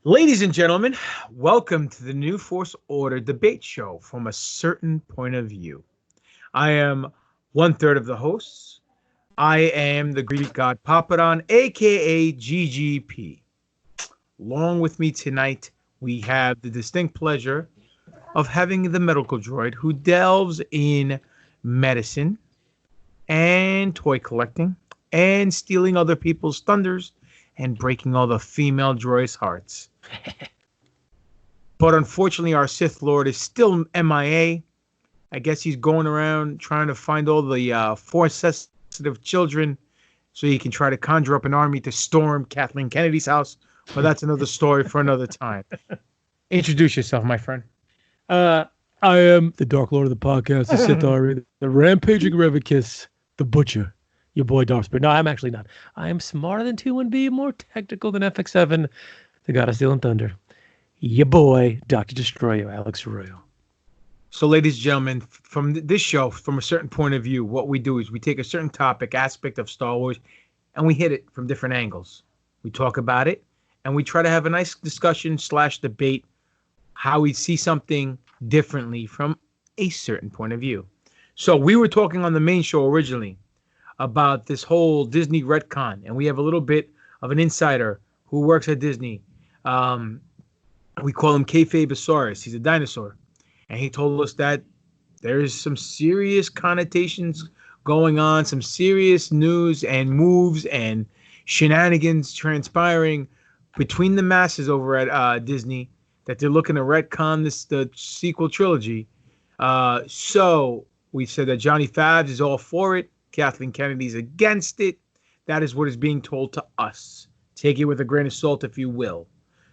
Ladies and gentlemen, welcome to the New Force Order debate show from a certain point of view. I am one third of the hosts. I am the Greek god Papadon, aka GGP. Along with me tonight, we have the distinct pleasure of having the medical droid who delves in medicine and toy collecting and stealing other people's thunders and breaking all the female droids' hearts. But unfortunately, our Sith Lord is still MIA. I guess he's going around trying to find all the Force-sensitive children so he can try to conjure up an army to storm Kathleen Kennedy's house. But that's another story for another time. Introduce yourself, my friend. I am the Dark Lord of the podcast, the Sith Army, the Rampaging Revicus, the Butcher, your boy Darth. No, I'm actually not. I am smarter than 2-1B, more technical than FX7, the God of Steel and Thunder. Your boy, Dr. Destroyer, Alex Arroyo. So, ladies and gentlemen, from this show, from a certain point of view, what we do is we take a certain topic, aspect of Star Wars, and we hit it from different angles. We talk about it, and we try to have a nice discussion / debate how we see something differently from a certain point of view. So we were talking on the main show originally about this whole Disney retcon, and we have a little bit of an insider who works at Disney. We call him Kayfabesaurus. He's a dinosaur. And he told us that there's some serious connotations going on, some serious news and moves and shenanigans transpiring between the masses over at Disney, that they're looking to retcon the sequel trilogy. So we said that Johnny Favs is all for it. Kathleen Kennedy's against it. That is what is being told to us. Take it with a grain of salt, if you will.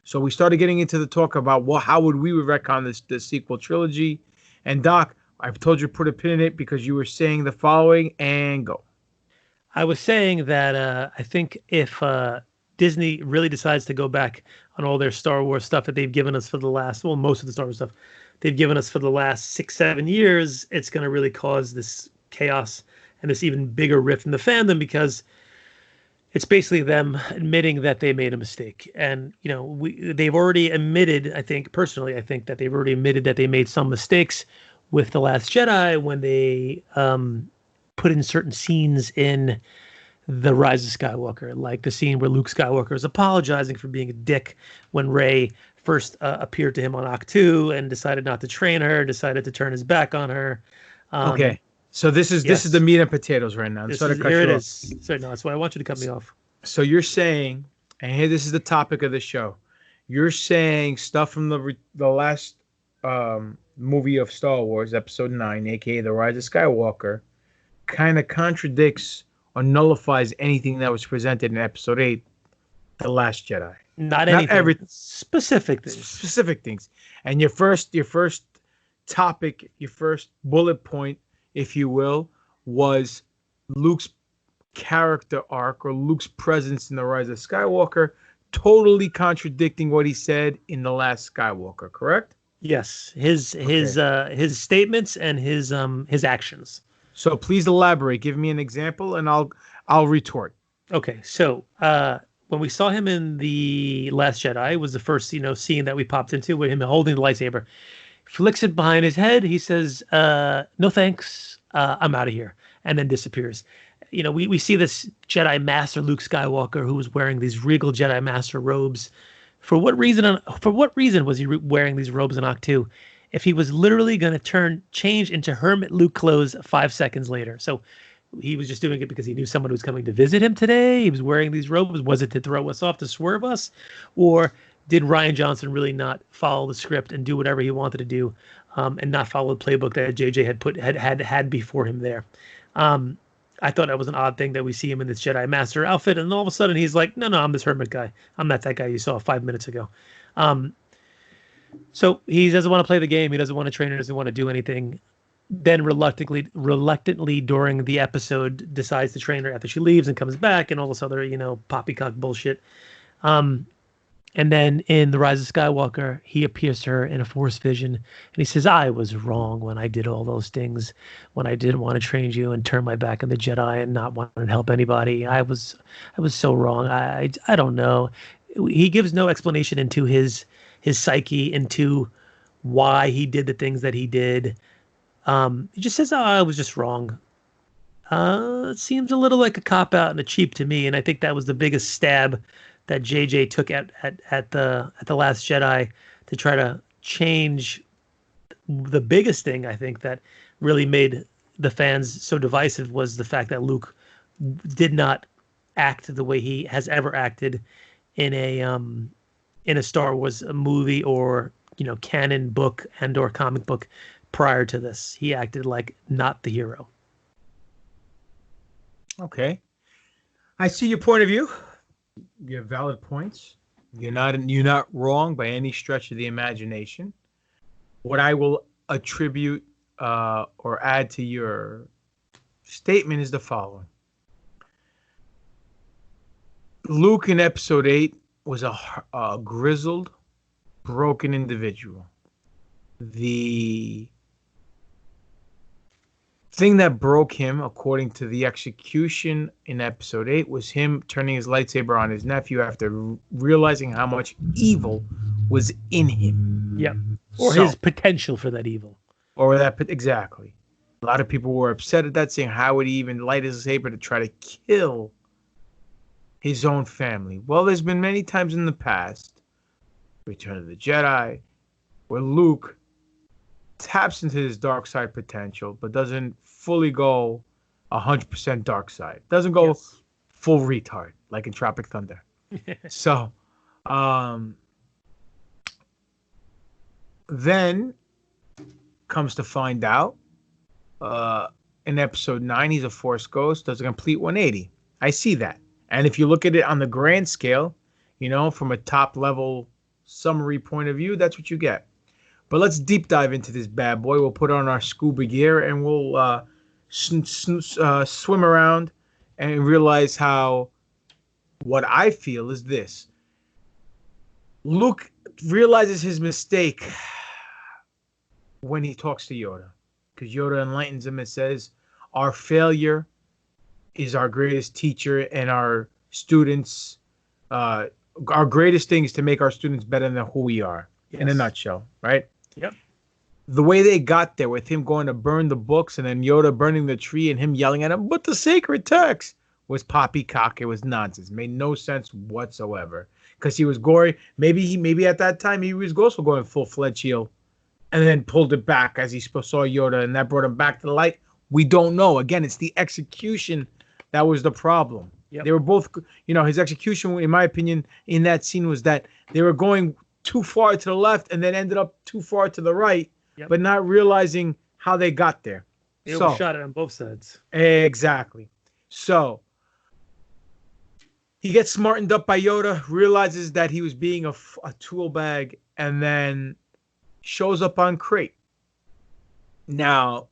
So we started getting into the talk about how would we retcon the sequel trilogy. And Doc, I've told you to put a pin in it because you were saying the following, and go. I was saying that I think if Disney really decides to go back on all their Star Wars stuff that they've given us for the last, well, most of the Star Wars stuff they've given us for the last 6-7 years, it's going to really cause this chaos and this even bigger rift in the fandom, because it's basically them admitting that they made a mistake. And, you know, they've already admitted, I think that they've already admitted that they made some mistakes with The Last Jedi when they put in certain scenes in The Rise of Skywalker, like the scene where Luke Skywalker is apologizing for being a dick when Rey first appeared to him on Ahch-To and decided not to train her, decided to turn his back on her. Okay. So this is the meat and potatoes right now. Here it is. Sorry, no, that's why I want you to cut me off. So you're saying, and here this is the topic of the show. You're saying stuff from the last movie of Star Wars, Episode 9, aka The Rise of Skywalker, kind of contradicts or nullifies anything that was presented in Episode 8, The Last Jedi. Not anything. Everything. Specific things. And your first topic, your first bullet point, if you will, was Luke's character arc or Luke's presence in The Rise of Skywalker, totally contradicting what he said in The Last Skywalker, correct? Yes, his statements and his actions. So please elaborate. Give me an example, and I'll retort. Okay, so when we saw him in The Last Jedi, it was the first scene that we popped into with him holding the lightsaber. Flicks it behind his head. He says, no thanks, I'm out of here, and then disappears. You know, we see this Jedi Master Luke Skywalker who was wearing these regal Jedi Master robes. For what reason was he wearing these robes in Ahch-To if he was literally going to change into hermit Luke clothes 5 seconds later? So he was just doing it because he knew someone was coming to visit him today. He was wearing these robes. Was it to throw us off, to swerve us? Or did Rian Johnson really not follow the script and do whatever he wanted to do, and not follow the playbook that JJ had before him there? I thought that was an odd thing that we see him in this Jedi Master outfit, and all of a sudden he's like, no, I'm this hermit guy. I'm not that guy you saw 5 minutes ago. So he doesn't want to play the game. He doesn't want to train. He doesn't want to do anything. Then reluctantly during the episode decides to train her after she leaves and comes back and all this other, poppycock bullshit. And then in The Rise of Skywalker, he appears to her in a Force vision, and he says, I was wrong when I did all those things, when I didn't want to train you and turn my back on the Jedi and not want to help anybody. I was so wrong. I don't know. he gives no explanation into his psyche, into why he did the things that he did. He just says, "Oh, I was just wrong." It seems a little like a cop out and a cheap to me, and I think that was the biggest stab that JJ took at the Last Jedi to try to change. The biggest thing I think that really made the fans so divisive was the fact that Luke did not act the way he has ever acted in a Star Wars movie or canon book and or comic book prior to this. He acted like not the hero. Okay, I see your point of view. You have valid points. You're not wrong by any stretch of the imagination. What I will attribute or add to your statement is the following. Luke in Episode 8 was a grizzled, broken individual. The thing that broke him, according to the execution in Episode 8, was him turning his lightsaber on his nephew after realizing how much evil was in him. Yep. Or his potential for that evil. Or that, exactly. A lot of people were upset at that, saying, how would he even light his saber to try to kill his own family? Well, there's been many times in the past, Return of the Jedi, where Luke taps into his dark side potential, but doesn't fully go 100% dark side. Doesn't go full retard, like in Tropic Thunder. So, then comes to find out, in Episode 9, he's a Force ghost, does a complete 180. I see that. And if you look at it on the grand scale, from a top level summary point of view, that's what you get. But let's deep dive into this bad boy. We'll put on our scuba gear and we'll swim around and realize how what I feel is this. Luke realizes his mistake when he talks to Yoda, because Yoda enlightens him and says, our failure is our greatest teacher, and our students, our greatest thing is to make our students better than who we are. Yes. In a nutshell, right? Yep. The way they got there with him going to burn the books and then Yoda burning the tree and him yelling at him, but the sacred text, was poppycock. It was nonsense. It made no sense whatsoever, because he was gory. Maybe at that time he was also going full-fledged heel and then pulled it back as he saw Yoda, and that brought him back to the light. We don't know. Again, it's the execution that was the problem. Yep. They were both, his execution, in my opinion, in that scene was that they were going too far to the left and then ended up too far to the right, but not realizing how they got there. They overshot it on both sides. Exactly. So he gets smartened up by Yoda, realizes that he was being a tool bag, and then shows up on Crate. Now,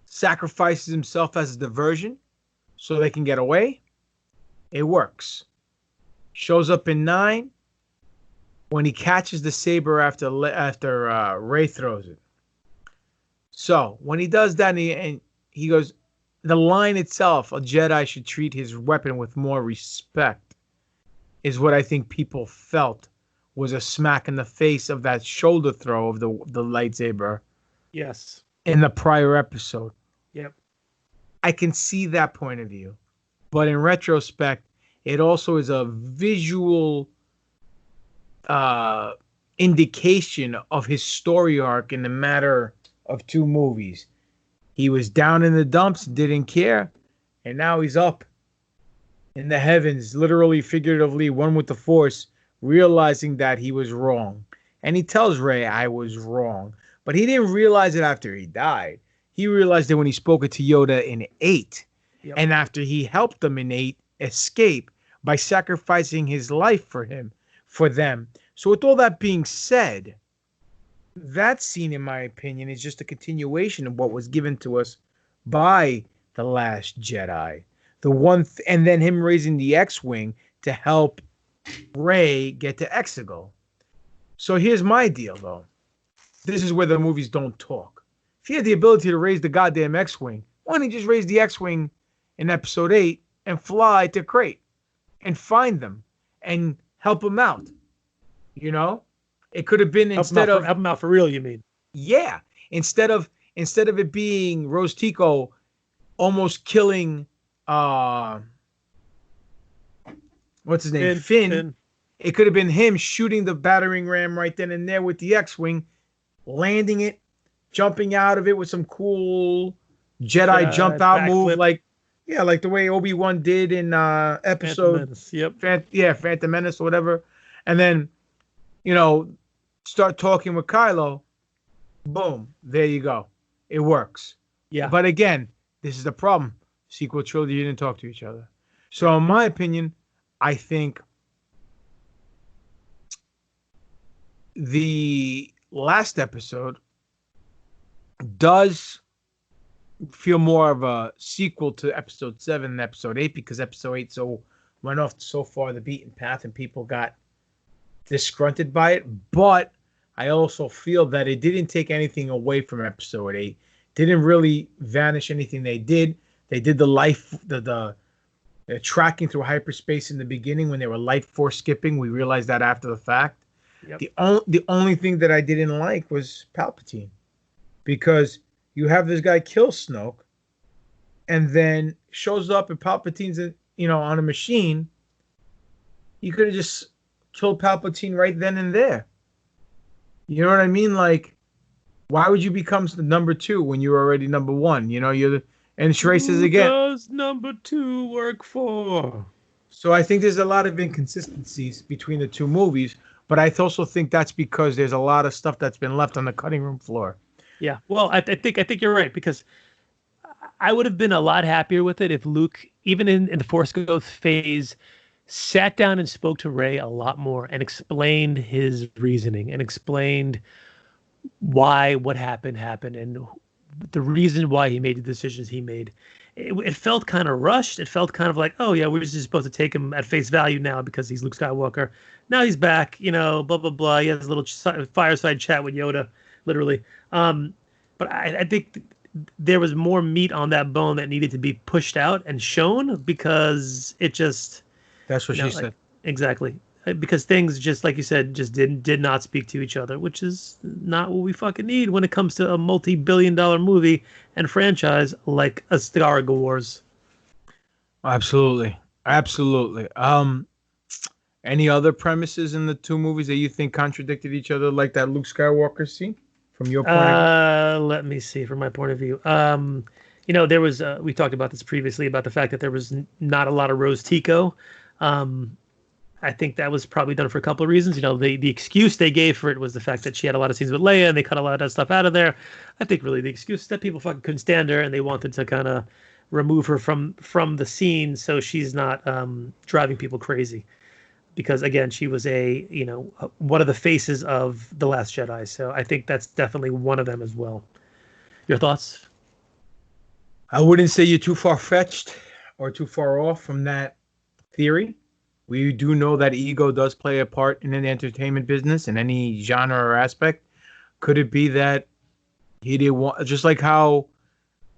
sacrifices himself as a diversion so they can get away. It works. Shows up in 9 when he catches the saber after Rey throws it. So when he does that, and he goes, the line itself, a Jedi should treat his weapon with more respect, is what I think people felt was a smack in the face of that shoulder throw of the lightsaber. Yes. In the prior episode. Yep. I can see that point of view. But in retrospect, it also is a visual indication of his story arc in the matter of 2 movies. He was down in the dumps, didn't care, and now he's up in the heavens, literally, figuratively, one with the Force, realizing that he was wrong. And he tells Rey, I was wrong. But he didn't realize it after he died. He realized it when he spoke it to Yoda in 8. Yep. And after he helped them in 8 escape by sacrificing his life for them. So with all that being said, that scene, in my opinion, is just a continuation of what was given to us by The Last Jedi. And then him raising the X-Wing to help Rey get to Exegol. So here's my deal, though. This is where the movies don't talk. If he had the ability to raise the goddamn X-Wing, why don't he just raise the X-Wing in Episode 8 and fly to Crate? and find them and help them out. You know, it could have been Help instead of help him out for real. You mean? yeah, instead of it being Rose Tico almost killing what's his name, Finn. It could have been him shooting the battering ram right then and there with the X-wing, landing it, jumping out of it with some cool Jedi jump out move, flip. like the way Obi-Wan did in episode Phantom Menace or whatever, and then start talking with Kylo. Boom, there you go. It works. Yeah. But again, this is the problem. Sequel trilogy didn't talk to each other. So in my opinion, I think the last episode does feel more of a sequel to episode 7 and episode 8, because episode 8 went off so far the beaten path and people got disgruntled by it. But I also feel that it didn't take anything away from episode 8. Didn't really vanish anything they did. They did the tracking through hyperspace in the beginning when they were light force skipping. We realized that after the fact. Yep. The only thing that I didn't like was Palpatine, because you have this guy kill Snoke, and then shows up and Palpatine's on a machine. You could have just killed Palpatine right then and there. You know what I mean? Like, why would you become the number 2 when you're already number 1? And Shrey says again, who does number 2 work for? So I think there's a lot of inconsistencies between the two movies, but I also think that's because there's a lot of stuff that's been left on the cutting room floor. Yeah, well, I think you're right, because I would have been a lot happier with it if Luke, even in the Force Ghost phase, sat down and spoke to Rey a lot more and explained his reasoning and explained why what happened and the reason why he made the decisions he made. It felt kind of rushed. It felt kind of like, oh yeah, we're just supposed to take him at face value now because he's Luke Skywalker. Now he's back, blah, blah, blah. He has a little fireside chat with Yoda, literally. But I think there was more meat on that bone that needed to be pushed out and shown, because it just... That's what she said. Exactly. Because things, just like you said, just did not speak to each other, which is not what we fucking need when it comes to a multi-billion-dollar movie and franchise like a Star Wars. Absolutely. Any other premises in the two movies that you think contradicted each other, like that Luke Skywalker scene, from your point of view? Let me see. From my point of view, there was we talked about this previously about the fact that there was not a lot of Rose Tico. I think that was probably done for a couple of reasons. The excuse they gave for it was the fact that she had a lot of scenes with Leia and they cut a lot of that stuff out of there. I think really the excuse is that people fucking couldn't stand her and they wanted to kind of remove her from the scene so she's not driving people crazy. Because again, she was one of the faces of The Last Jedi. So I think that's definitely one of them as well. Your thoughts? I wouldn't say you're too far-fetched or too far off from that theory. We do know that ego does play a part in an entertainment business in any genre or aspect. Could it be that he didn't want, just like how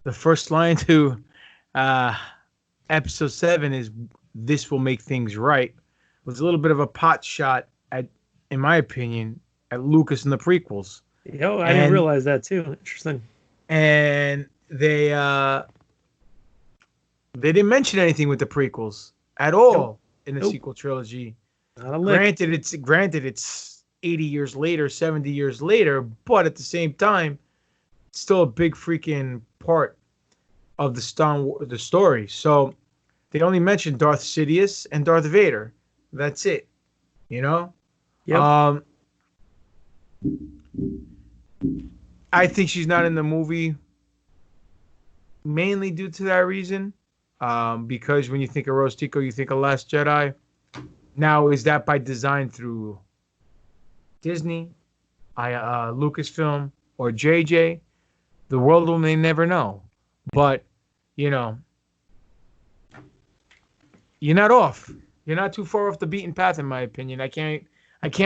the first line to episode 7 is, "This will make things right," was a little bit of a pot shot at, in my opinion, at Lucas in the prequels. I didn't realize that too. Interesting. And they didn't mention anything with the prequels at all in the sequel trilogy. Granted, it's 80 years later, 70 years later, but at the same time, it's still a big freaking part of the story. So they only mentioned Darth Sidious and Darth Vader. That's it. Yep. I think she's not in the movie mainly due to that reason. Because when you think of Rose Tico, you think of Last Jedi. Now, is that by design through Disney, Lucasfilm, or JJ? The world may never know. But, you're not off. You're not too far off the beaten path, in my opinion. I can't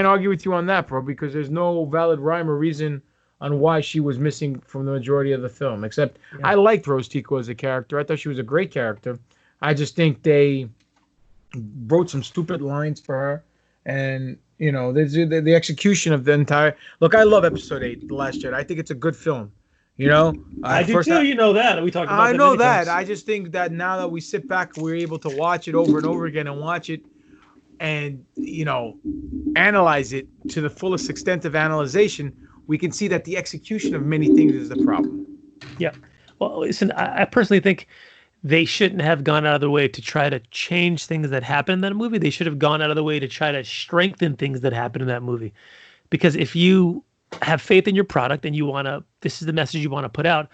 argue with you on that, bro, because there's no valid rhyme or reason on why she was missing from the majority of the film. Except I liked Rose Tico as a character. I thought she was a great character. I just think they wrote some stupid lines for her, and there's the execution of the entire. Look, I love Episode 8, The Last Jedi. I think it's a good film. I do too. You know that. We talked about I that know many that. times. I just think that now that we sit back, we're able to watch it over and over again and watch it and analyze it to the fullest extent of analyzation. We can see that the execution of many things is the problem. Yeah. Well, listen, I personally think they shouldn't have gone out of their way to try to change things that happen in that movie. They should have gone out of the way to try to strengthen things that happen in that movie. Because if you have faith in your product and this is the message you want to put out,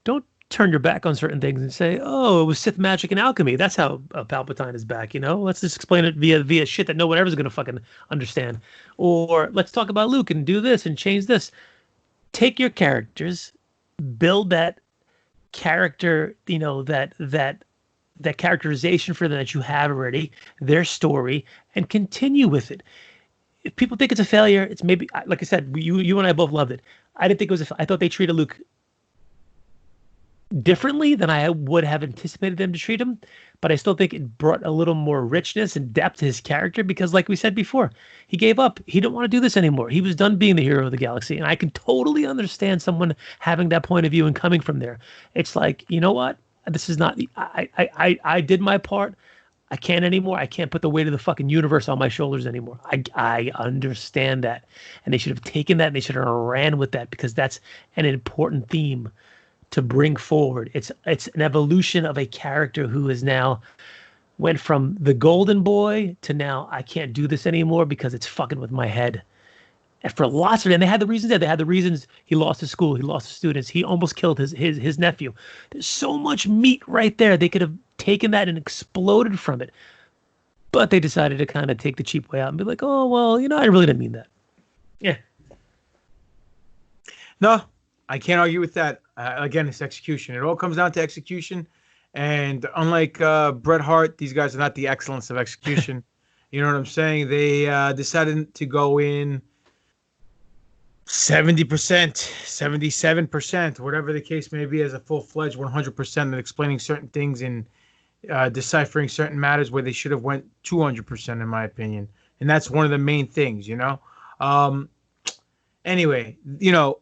don't turn your back on certain things and say, oh, it was Sith magic and alchemy. That's how Palpatine is back, Let's just explain it via shit that no one ever is going to fucking understand. Or let's talk about Luke and do this and change this. Take your characters, build that character, that characterization for them that you have already, their story, and continue with it. If people think it's a failure, it's maybe, like I said, you and I both loved it. I didn't think it was. I thought they treated Luke differently than I would have anticipated them to treat him, but I still think it brought a little more richness and depth to his character because, like we said before, he gave up. He didn't want to do this anymore. He was done being the hero of the galaxy, and I can totally understand someone having that point of view and coming from there. It's like, you know what? This is not. I did my part. I can't anymore. I can't put the weight of the fucking universe on my shoulders anymore. I understand that, and they should have taken that and they should have ran with that because that's an important theme to bring forward. It's an evolution of a character who is now went from the golden boy to now I can't do this anymore because it's fucking with my head. And for lots of it, and they had the reasons there. They had the reasons he lost his school, he lost his students, he almost killed his nephew. There's so much meat right there. They could have taken that and exploded from it. But they decided to kind of take the cheap way out and be like, oh, well, I really didn't mean that. Yeah. No, I can't argue with that. Again, it's execution. It all comes down to execution. And unlike Bret Hart, these guys are not the excellence of execution. You know what I'm saying? They decided to go in 70%, 77%, whatever the case may be, as a full-fledged 100% and explaining certain things and deciphering certain matters where they should have went 200%, in my opinion. And that's one of the main things, Anyway,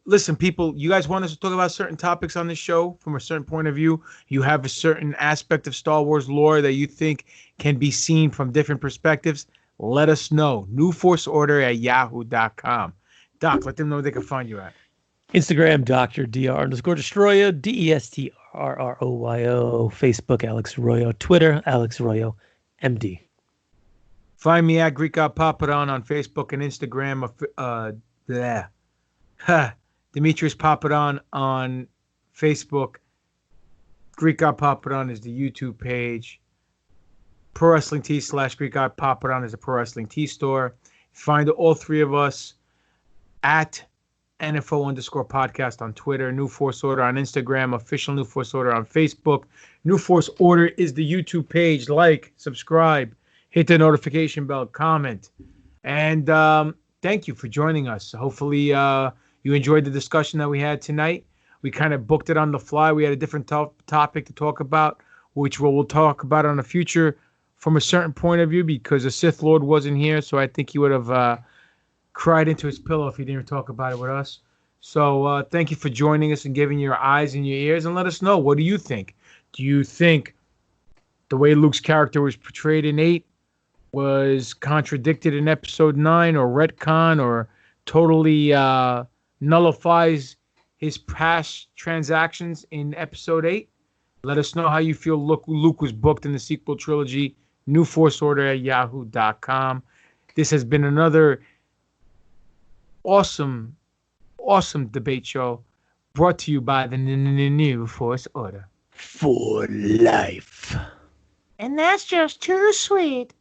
listen, people, you guys want us to talk about certain topics on this show from a certain point of view. You have a certain aspect of Star Wars lore that you think can be seen from different perspectives. Let us know. newforceorder@yahoo.com. Doc, let them know where they can find you at. Instagram, Dr. Dr_Destroyo, DESTRROYO. Facebook, Alex Royo. Twitter, Alex Royo, MD. Find me at Greek God Papadon on Facebook and Instagram. Demetrius Papadon on Facebook. Greek God Papadon is the YouTube page. Pro Wrestling Tee / Greek God Papadon is a Pro Wrestling Tee store. Find all three of us at NFO_podcast on Twitter, New Force Order on Instagram, official New Force Order on Facebook. New Force Order is the YouTube page. Like, subscribe, hit the notification bell, comment. And thank you for joining us. Hopefully you enjoyed the discussion that we had tonight. We kind of booked it on the fly. We had a different topic to talk about, which we'll talk about on the future from a certain point of view because the Sith Lord wasn't here. So I think he would have cried into his pillow if he didn't talk about it with us. So thank you for joining us and giving your eyes and your ears, and let us know, what do you think? Do you think the way Luke's character was portrayed in 8 was contradicted in episode 9 or retcon or totally nullifies his past transactions in episode 8? Let us know how you feel Luke was booked in the sequel trilogy. newforceorder@yahoo.com. This has been another awesome debate show brought to you by the New Force Order. For life. And that's just too sweet.